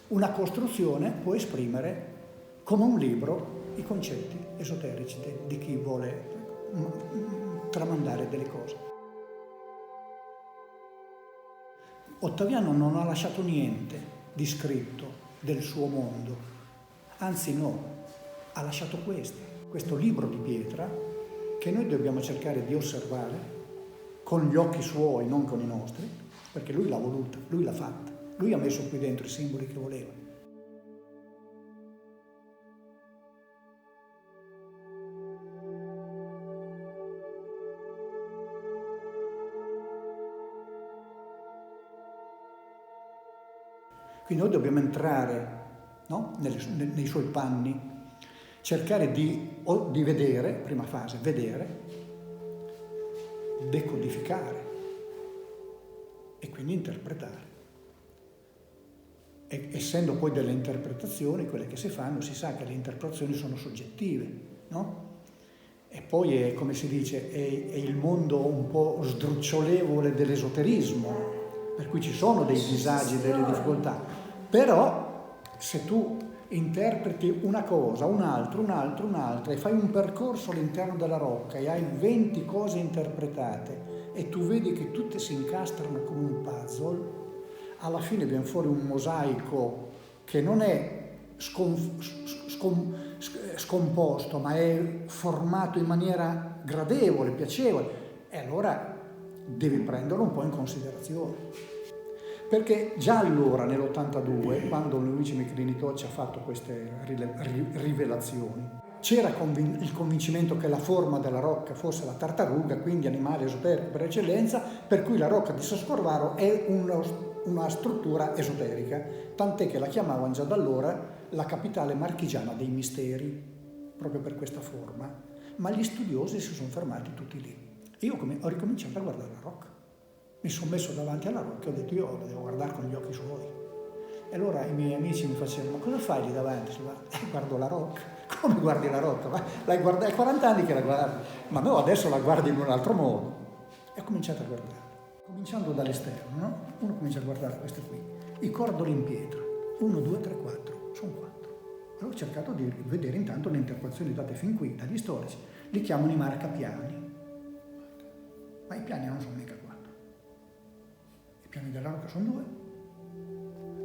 Una costruzione può esprimere come un libro i concetti esoterici di chi vuole tramandare delle cose. Ottaviano non ha lasciato niente di scritto del suo mondo, anzi no, ha lasciato questo libro di pietra che noi dobbiamo cercare di osservare con gli occhi suoi, non con i nostri, perché lui l'ha voluta, lui l'ha fatta, lui ha messo qui dentro i simboli che voleva. Quindi noi dobbiamo entrare, no? nei suoi panni, cercare di vedere, prima fase, vedere, decodificare e quindi interpretare. E essendo poi delle interpretazioni, quelle che si fanno, si sa che le interpretazioni sono soggettive, no? E poi è, come si dice, è il mondo un po' sdrucciolevole dell'esoterismo, per cui ci sono dei disagi, delle difficoltà, però se tu interpreti una cosa, un'altra e fai un percorso all'interno della rocca e hai 20 cose interpretate e tu vedi che tutte si incastrano come un puzzle, alla fine viene fuori un mosaico che non è scomposto, ma è formato in maniera gradevole, piacevole, e allora devi prenderlo un po' in considerazione. Perché già allora, nell'82, quando Luigi Michelini ci ha fatto queste rivelazioni, c'era il convincimento che la forma della rocca fosse la tartaruga, quindi animale esoterico per eccellenza, per cui la rocca di Sascorvaro è una struttura esoterica, tant'è che la chiamavano già da allora la capitale marchigiana dei misteri, proprio per questa forma. Ma gli studiosi si sono fermati tutti lì. Io ho ricominciato a guardare la rocca. Mi sono messo davanti alla rocca e ho detto io la devo guardare con gli occhi suoi. E allora i miei amici mi facevano, ma cosa fai lì davanti? Guardo la rocca. Come guardi la rocca? Ma l'hai guardata, è 40 anni che la guardi, ma no, adesso la guardi in un altro modo. E ho cominciato a guardare. Cominciando dall'esterno, no? Uno comincia a guardare queste qui. I cordoli in pietra. 1, 2, 3, 4. Sono 4. E ho cercato di vedere intanto le interpretazioni date fin qui dagli storici. Li chiamano i marcapiani. Ma i piani non sono mica 4. I piani della rocca sono 2.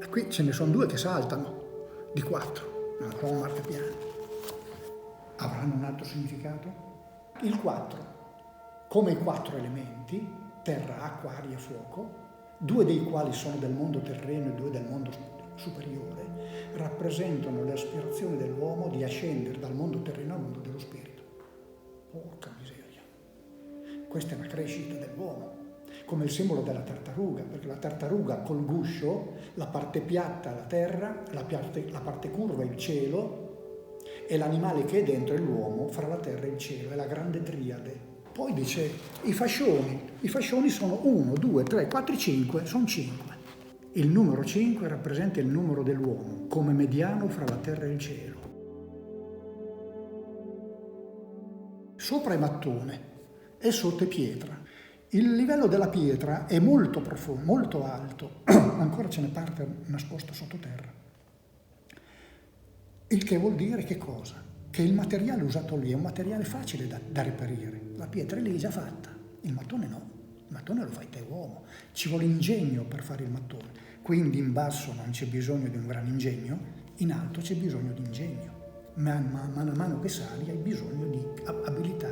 E qui ce ne sono 2 che saltano di 4. Non sono marcapiani. Avranno un altro significato? Il 4, come i 4 elementi, terra, acqua, aria e fuoco, 2 dei quali sono del mondo terreno e 2 del mondo superiore, rappresentano le aspirazioni dell'uomo di ascendere dal mondo terreno al mondo dello spirito. Porca miseria. Questa è la crescita dell'uomo, come il simbolo della tartaruga, perché la tartaruga col guscio, la parte piatta è la terra, la parte curva è il cielo, e l'animale che è dentro è l'uomo, fra la terra e il cielo, è la grande triade. Poi dice i fascioni sono 1, 2, 3, 4, 5, sono 5. Il numero 5 rappresenta il numero dell'uomo, come mediano fra la terra e il cielo. Sopra è mattone e sotto è pietra. Il livello della pietra è molto profondo, molto alto, ancora ce ne parte nascosta sottoterra. Il che vuol dire che cosa? Che il materiale usato lì è un materiale facile da reperire. La pietra è lì già fatta, il mattone no. Il mattone lo fai te uomo. Ci vuole ingegno per fare il mattone. Quindi in basso non c'è bisogno di un gran ingegno, in alto c'è bisogno di ingegno. Mano a mano che sali hai bisogno di abilità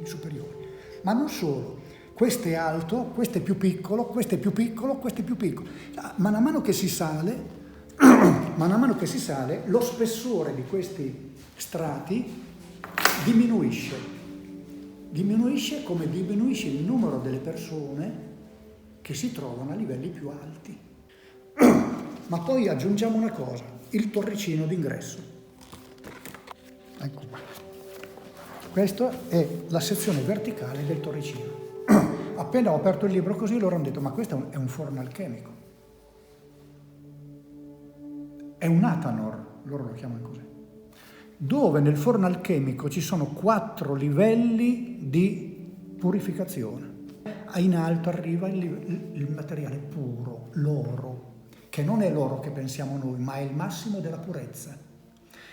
superiori. Ma non solo. Questo è alto, questo è più piccolo, questo è più piccolo, questo è più piccolo. Mano a mano che si sale, lo spessore di questi strati diminuisce come diminuisce il numero delle persone che si trovano a livelli più alti. Ma poi aggiungiamo una cosa, il torricino d'ingresso. Ecco qua. Questa è la sezione verticale del torricino. Appena ho aperto il libro così loro hanno detto ma questo è un forno alchemico. È un Athanor, loro lo chiamano così, dove nel forno alchemico ci sono 4 livelli di purificazione. In alto arriva il materiale puro, l'oro, che non è l'oro che pensiamo noi, ma è il massimo della purezza.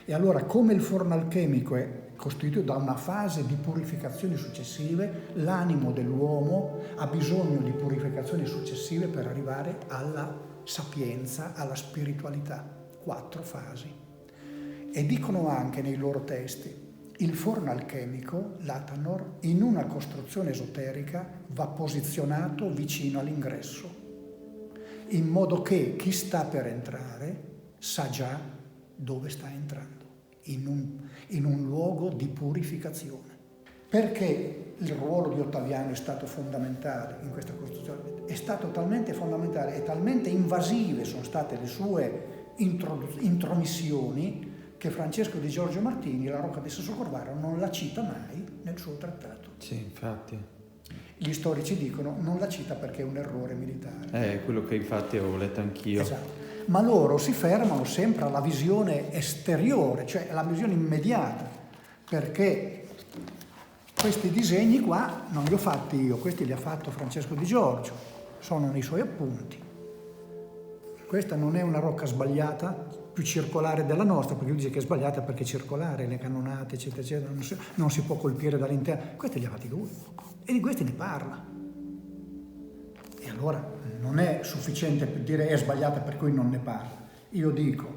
E allora, come il forno alchemico è costituito da una fase di purificazioni successive, l'animo dell'uomo ha bisogno di purificazioni successive per arrivare alla sapienza, alla spiritualità. 4 fasi. E dicono anche nei loro testi, il forno alchemico, l'Athanor, in una costruzione esoterica va posizionato vicino all'ingresso, in modo che chi sta per entrare sa già dove sta entrando, in un luogo di purificazione. Perché il ruolo di Ottaviano è stato fondamentale in questa costruzione? È stato talmente fondamentale e talmente invasive sono state le sue intromissioni che Francesco di Giorgio Martini, la Rocca di Sassocorvaro, non la cita mai nel suo trattato. Sì, infatti. Gli storici dicono non la cita perché è un errore militare. È quello che infatti avevo letto anch'io. Esatto. Ma loro si fermano sempre alla visione esteriore, cioè alla visione immediata, perché questi disegni qua non li ho fatti io, questi li ha fatto Francesco di Giorgio, sono nei suoi appunti. Questa non è una rocca sbagliata, più circolare della nostra, perché lui dice che è sbagliata perché è circolare, le cannonate, eccetera, eccetera, non si può colpire dall'interno. Questi li ha fatti lui e di questi ne parla. E allora non è sufficiente per dire è sbagliata per cui non ne parla. Io dico,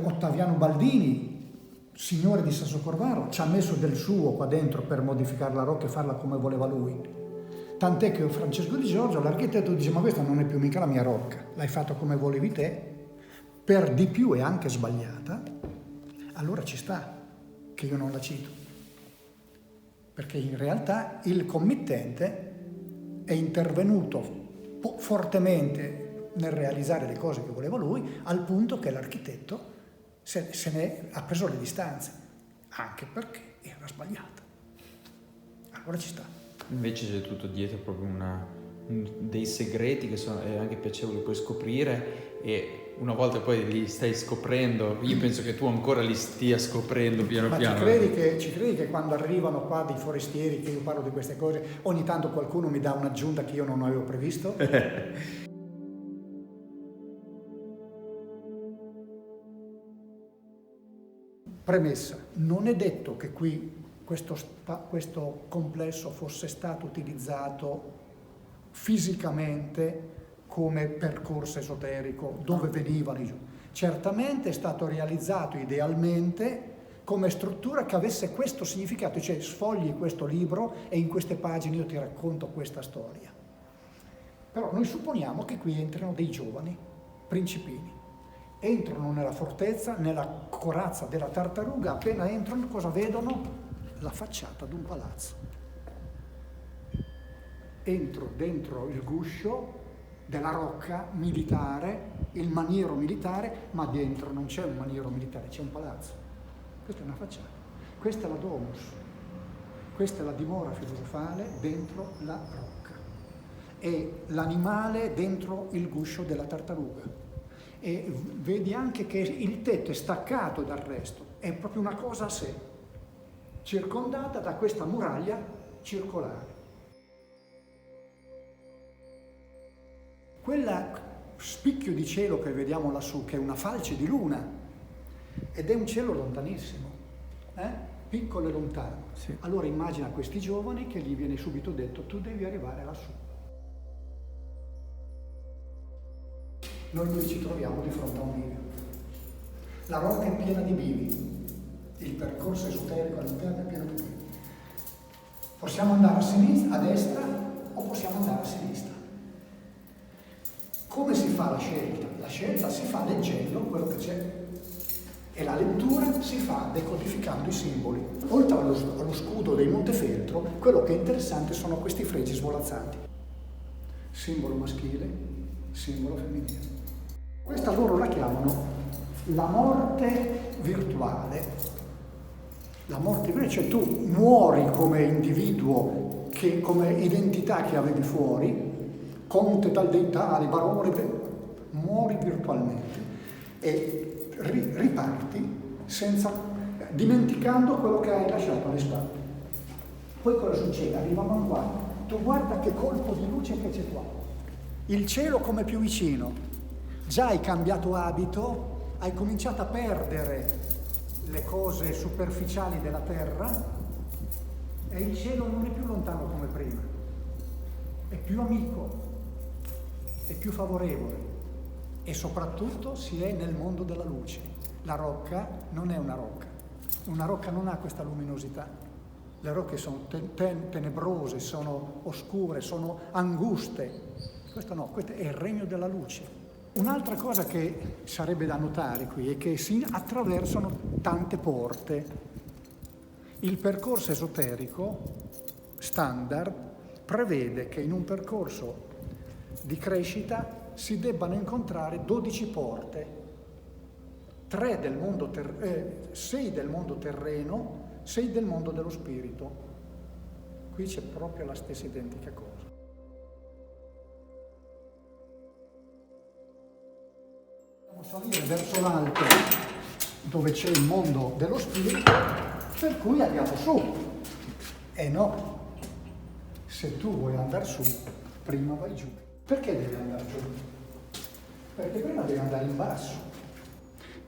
Ottaviano Baldini, signore di Sassocorvaro, ci ha messo del suo qua dentro per modificare la rocca e farla come voleva lui. Tant'è che Francesco di Giorgio, l'architetto, dice ma questa non è più mica la mia rocca, l'hai fatto come volevi te, per di più è anche sbagliata, allora ci sta che io non la cito. Perché in realtà il committente è intervenuto fortemente nel realizzare le cose che voleva lui, al punto che l'architetto se ne ha preso le distanze, anche perché era sbagliata. Allora ci sta. Invece c'è tutto dietro proprio dei segreti che sono anche piacevoli poi scoprire, e una volta poi li stai scoprendo, io penso che tu ancora li stia scoprendo piano Ma piano. ci credi che quando arrivano qua dei forestieri che io parlo di queste cose, ogni tanto qualcuno mi dà un'aggiunta che io non avevo previsto? Premessa, non è detto che qui questo complesso fosse stato utilizzato fisicamente come percorso esoterico, dove venivano i giù. Certamente è stato realizzato idealmente come struttura che avesse questo significato, cioè sfogli questo libro e in queste pagine io ti racconto questa storia. Però noi supponiamo che qui entrino dei giovani principini. Entrano nella fortezza, nella corazza della tartaruga, appena entrano cosa vedono? La facciata di un palazzo. Entro dentro il guscio della rocca militare, il maniero militare, ma dentro non c'è un maniero militare, c'è un palazzo. Questa è una facciata. Questa è la domus. Questa è la dimora filosofale dentro la rocca. E l'animale dentro il guscio della tartaruga. E vedi anche che il tetto è staccato dal resto, è proprio una cosa a sé, circondata da questa muraglia circolare. Quella spicchio di cielo che vediamo lassù, che è una falce di luna, ed è un cielo lontanissimo, piccolo e lontano. Sì. Allora immagina questi giovani che gli viene subito detto tu devi arrivare lassù. Noi ci troviamo di fronte a un bivio. La rocca è piena di bivi, il percorso esoterico all'interno è pieno di bivi. Possiamo andare a sinistra, a destra o possiamo andare a sinistra. Come si fa la scelta? La scelta si fa leggendo quello che c'è e la lettura si fa decodificando i simboli. Oltre allo scudo dei Montefeltro, quello che è interessante sono questi fregi svolazzanti. Simbolo maschile, simbolo femminile. Questa loro la chiamano la morte virtuale. La morte virtuale, cioè tu muori come individuo, come identità che avevi fuori, conte tal dei tali, barone, muori virtualmente e riparti dimenticando quello che hai lasciato alle spalle. Poi cosa succede? Arrivano qua, tu guarda che colpo di luce che c'è qua. Il cielo come più vicino. Già hai cambiato abito, hai cominciato a perdere le cose superficiali della terra e il cielo non è più lontano come prima. È più amico, è più favorevole e soprattutto si è nel mondo della luce. La rocca non è una rocca non ha questa luminosità. Le rocche sono tenebrose, sono oscure, sono anguste. Questo no, questo è il regno della luce. Un'altra cosa che sarebbe da notare qui è che si attraversano tante porte. Il percorso esoterico standard prevede che in un percorso di crescita si debbano incontrare 12 porte, 6 del mondo terreno, 6 del mondo dello spirito. Qui c'è proprio la stessa identica cosa. Salire verso l'alto dove c'è il mondo dello spirito, per cui andiamo su. E no, se tu vuoi andare su, prima vai giù. Perché devi andare giù? Perché prima devi andare in basso.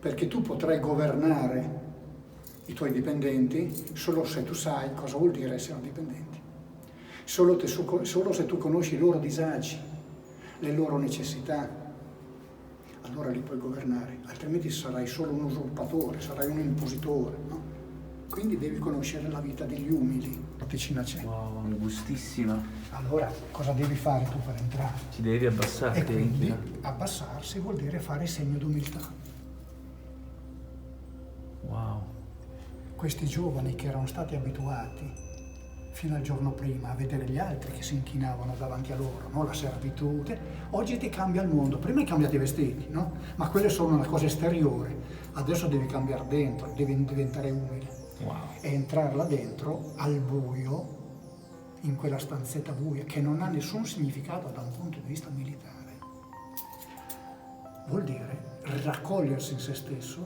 Perché tu potrai governare i tuoi dipendenti solo se tu sai cosa vuol dire essere dipendenti. Solo se tu conosci i loro disagi, le loro necessità. Allora li puoi governare, altrimenti sarai solo un usurpatore, sarai un impositore, no? Quindi devi conoscere la vita degli umili. Porticina c'è. Wow, angustissima. Allora, cosa devi fare tu per entrare? Ti devi abbassare. E quindi abbassarsi vuol dire fare segno d'umiltà. Wow. Questi giovani che erano stati abituati fino al giorno prima a vedere gli altri che si inchinavano davanti a loro, no? La servitù, oggi ti cambia il mondo, prima hai cambiato i vestiti, no? Ma quelle sono una cosa esteriore, adesso devi cambiare dentro, devi diventare umile. Wow. E entrare là dentro al buio, in quella stanzetta buia, che non ha nessun significato da un punto di vista militare. Vuol dire raccogliersi in se stesso,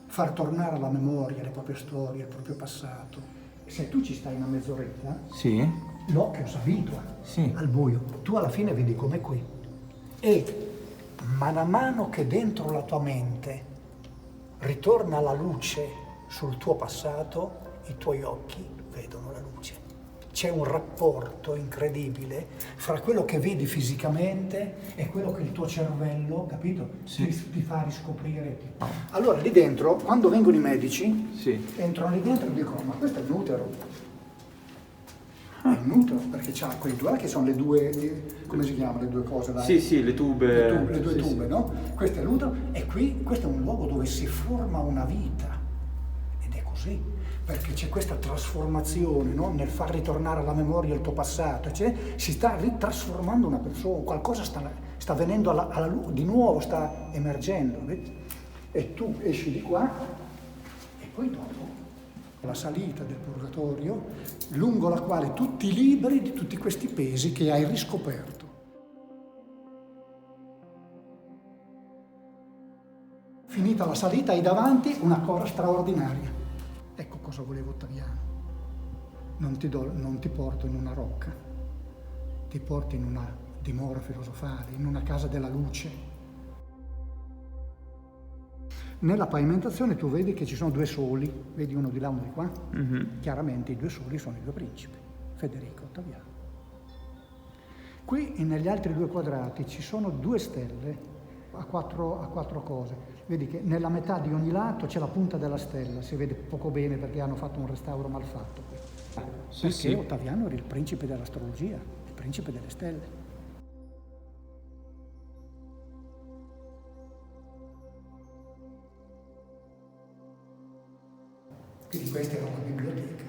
far tornare alla memoria le proprie storie, il proprio passato. Se tu ci stai una mezz'oretta, Sì. l'occhio si abitua Sì. al buio. Tu alla fine vedi come qui. E man mano che dentro la tua mente ritorna la luce sul tuo passato, i tuoi occhi vedono la luce. C'è un rapporto incredibile fra quello che vedi fisicamente e quello che il tuo cervello, capito? Sì. Ti fa riscoprire. Allora lì dentro, quando vengono i medici, Sì. entrano lì dentro e dicono: ma questo è un utero. È un utero, perché c'ha quei due che sono le due, come si chiamano le due cose là? Sì, le tube. Le due Sì, tube, sì. no? Questo è l'utero e qui questo è un luogo dove si forma una vita. Ed è così. Perché c'è questa trasformazione, no? Nel far ritornare alla memoria il tuo passato, cioè, si sta ritrasformando una persona, qualcosa sta venendo alla luce, di nuovo sta emergendo, vedi? E tu esci di qua e poi dopo la salita del purgatorio, lungo la quale tu ti liberi di tutti questi pesi che hai riscoperto. Finita la salita hai davanti una cosa straordinaria. Ecco cosa voleva Ottaviano. Non ti porto in una rocca, ti porto in una dimora filosofale, in una casa della luce. Nella pavimentazione tu vedi che ci sono due soli, vedi uno di là, uno di qua? Mhm. Chiaramente i due soli sono i due principi, Federico e Ottaviano. Qui negli altri due quadrati ci sono due stelle a quattro cose. Vedi che nella metà di ogni lato c'è la punta della stella, si vede poco bene perché hanno fatto un restauro mal fatto qui. Sì, Perché sì. Ottaviano era il principe dell'astrologia, il principe delle stelle. Quindi questa era una biblioteca,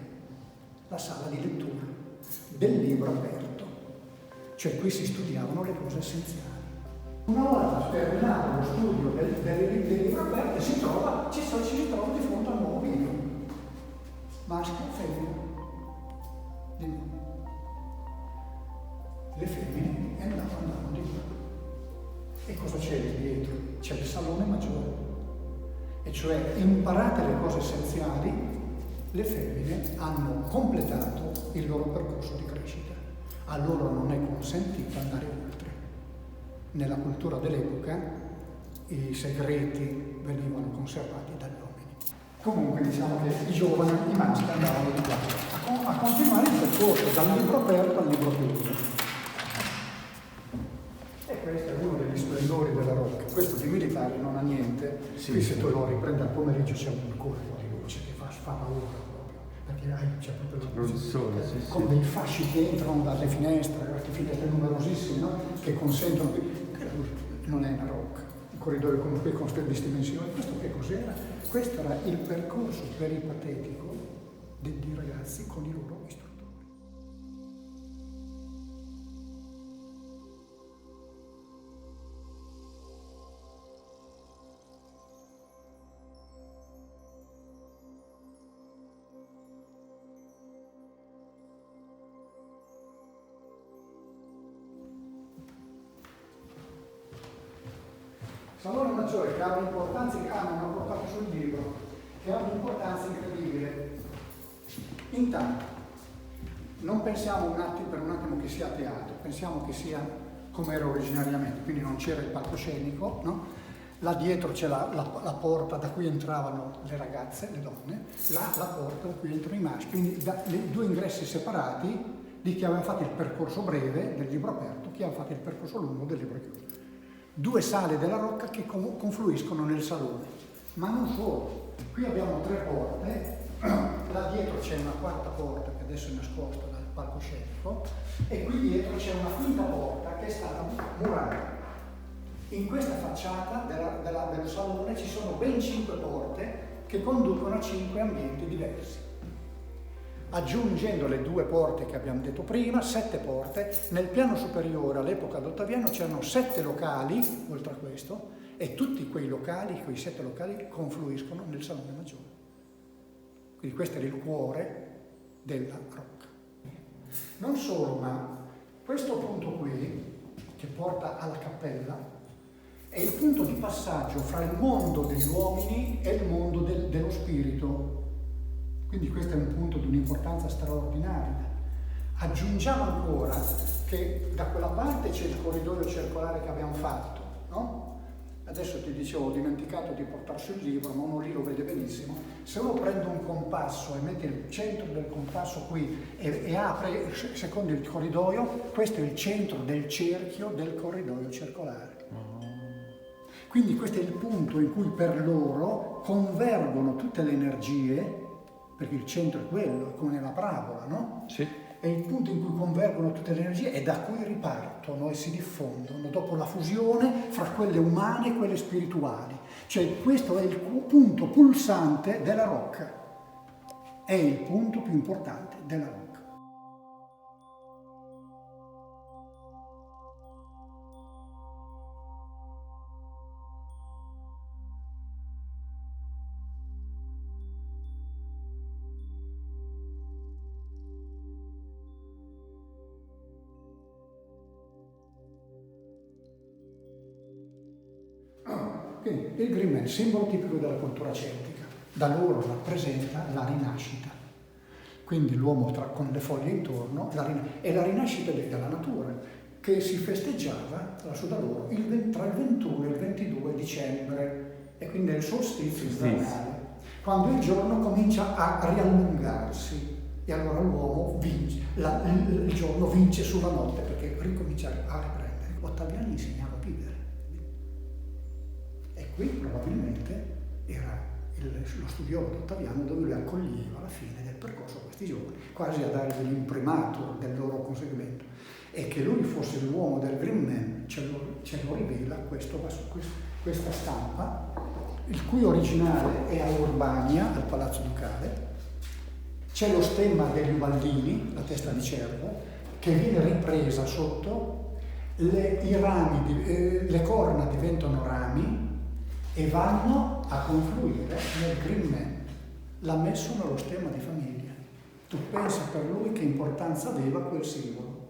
la sala di lettura del libro aperto, cioè qui si studiavano le cose essenziali. Una volta terminato lo studio del libro aperto ci si ritrova di fronte a un nuovo video, maschio e femmina. Di nuovo. Le femmine andavano di qua. E cosa c'è lì dietro? C'è il salone maggiore. E cioè, imparate le cose essenziali, le femmine hanno completato il loro percorso di crescita. A loro non è consentito andare oltre. nella cultura dell'epoca i segreti venivano conservati dagli uomini. Comunque diciamo che i giovani, i maschi andavano di qua a continuare il percorso dal libro aperto al libro chiuso. E questo è uno degli splendori della Rocca. Questo di militare non ha niente. Sì, qui se sì. tu lo riprendi al pomeriggio c'è un corpo di luce che fa paura proprio, perché c'è proprio la luce, sì, con dei fasci che entrano dalle finestre, queste finestre numerosissime, no? Che consentono che la luce non è una rocca. Un corridoio come qui con queste dimensioni. Questo che cos'era? Questo era il percorso peripatetico dei ragazzi con i loro istruttori. Salone Maggiore, che ha un'importanza, che hanno portato sul libro, che ha un'importanza incredibile. Intanto, non pensiamo per un attimo che sia teatro, pensiamo che sia come era originariamente, quindi non c'era il palcoscenico, no? Là dietro c'è la porta da cui entravano le ragazze, le donne, là la porta da cui entrano i maschi, quindi i due ingressi separati di chi aveva fatto il percorso breve del libro aperto, chi aveva fatto il percorso lungo del libro chiuso. Due sale della Rocca che confluiscono nel salone, ma non solo. Qui abbiamo 3 porte, là dietro c'è una quarta porta che adesso è nascosta dal palcoscenico e qui dietro c'è una quinta porta che è stata murata. In questa facciata del salone ci sono ben 5 porte che conducono a 5 ambienti diversi. Aggiungendo le 2 porte che abbiamo detto prima, 7 porte, nel piano superiore all'epoca d'Ottaviano c'erano 7 locali, oltre a questo, e tutti quei 7 locali, confluiscono nel Salone Maggiore. Quindi questo era il cuore della Rocca. Non solo, ma questo punto qui, che porta alla cappella, è il punto di passaggio fra il mondo degli uomini e il mondo dello spirito. Quindi questo è un punto di un'importanza straordinaria. Aggiungiamo ancora che da quella parte c'è il corridoio circolare che abbiamo fatto, no? Adesso ti dicevo, ho dimenticato di portarsi il libro, ma uno lì lo vede benissimo. Se uno prende un compasso e mette il centro del compasso qui e apre secondo il corridoio, questo è il centro del cerchio del corridoio circolare. Quindi questo è il punto in cui per loro convergono tutte le energie, perché il centro è quello, come nella parabola, no? Sì. È il punto in cui convergono tutte le energie e da cui ripartono e si diffondono dopo la fusione fra quelle umane e quelle spirituali. Cioè questo è il punto pulsante della Rocca, è il punto più importante della Rocca. Quindi il Green Man, simbolo tipico della cultura celtica, da loro rappresenta la rinascita. Quindi l'uomo con le foglie intorno è la rinascita della natura che si festeggiava da loro tra il 21 e il 22 dicembre e quindi è il solstizio invernale, quando il giorno comincia a riallungarsi e allora l'uomo vince, il giorno vince sulla notte perché ricomincia a riprendere. Ottaviano insegnava a vivere. E qui probabilmente era lo studiolo di Ottaviano dove lui accoglieva alla fine del percorso questi giovani, quasi a dargli l'imprimatur del loro conseguimento. E che lui fosse l'uomo del Green Man ce lo rivela questa stampa, il cui originale è a Urbania, al Palazzo Ducale. C'è lo stemma degli Ubaldini, la testa di cervo, che viene ripresa sotto, le corna diventano rami e vanno a confluire nel Green Man. L'ha messo nello stemma di famiglia. Tu pensa per lui che importanza aveva quel simbolo.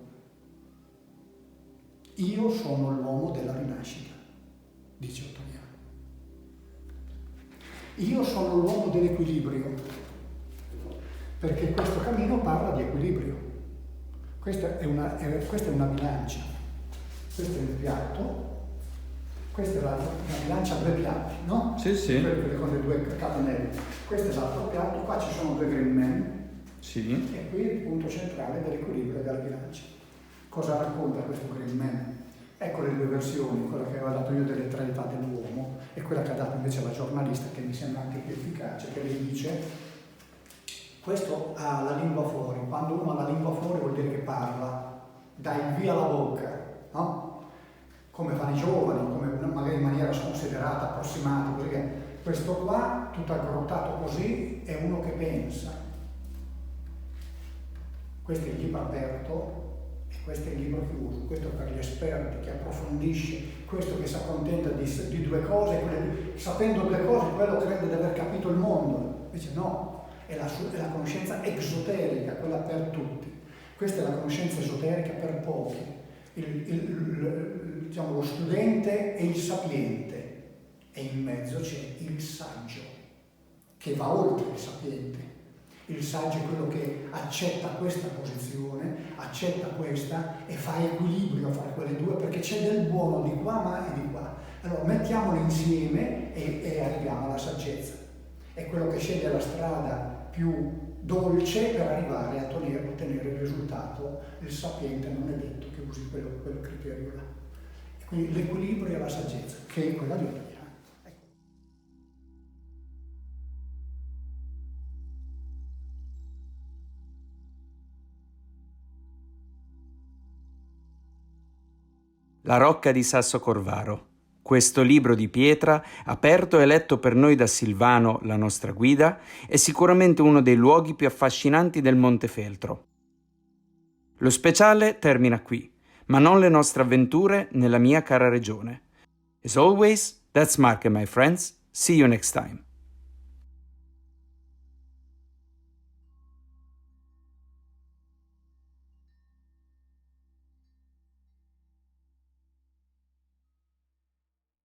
Io sono l'uomo della rinascita, dice Ottaviano. Io sono l'uomo dell'equilibrio, perché questo cammino parla di equilibrio. Questa è una bilancia. questo è il piatto, questa è la bilancia a 2 piatti, no? Sì, sì. Quelle con le 2 catenelle. Questo è l'altro piatto, qua ci sono 2 green men, Sì. e qui è il punto centrale dell'equilibrio della bilancia. Cosa racconta questo green man? Ecco le 2 versioni, quella che avevo dato io delle 3 età dell'uomo e quella che ha dato invece la giornalista, che mi sembra anche più efficace, che lei dice: questo ha la lingua fuori. Quando uno ha la lingua fuori vuol dire che parla, dai via la bocca, no? Come fanno i giovani, come magari in maniera sconsiderata, approssimata, così che questo qua, tutto aggrottato così, è uno che pensa. Questo è il libro aperto e questo è il libro chiuso. Questo è per gli esperti, che approfondisce, questo che si accontenta di 2 cose, sapendo 2 cose, quello crede di aver capito il mondo. Invece no, è la conoscenza esoterica, quella per tutti. Questa è la conoscenza esoterica per pochi. Diciamo, lo studente e il sapiente, e in mezzo c'è il saggio, che va oltre il sapiente. Il saggio è quello che accetta questa posizione, accetta questa e fa equilibrio fra quelle 2, perché c'è del buono di qua ma e di qua. Allora mettiamole insieme e arriviamo alla saggezza. È quello che sceglie la strada più dolce per arrivare a ottenere il risultato. Il sapiente non è detto che usi quel criterio là. E quindi l'equilibrio e la saggezza, che è quella di Ottoniano. Ecco. La rocca di Sasso Corvaro. Questo libro di pietra, aperto e letto per noi da Silvano, la nostra guida, è sicuramente uno dei luoghi più affascinanti del Montefeltro. Lo speciale termina qui, ma non le nostre avventure nella mia cara regione. As always, that's Mark and my friends. See you next time.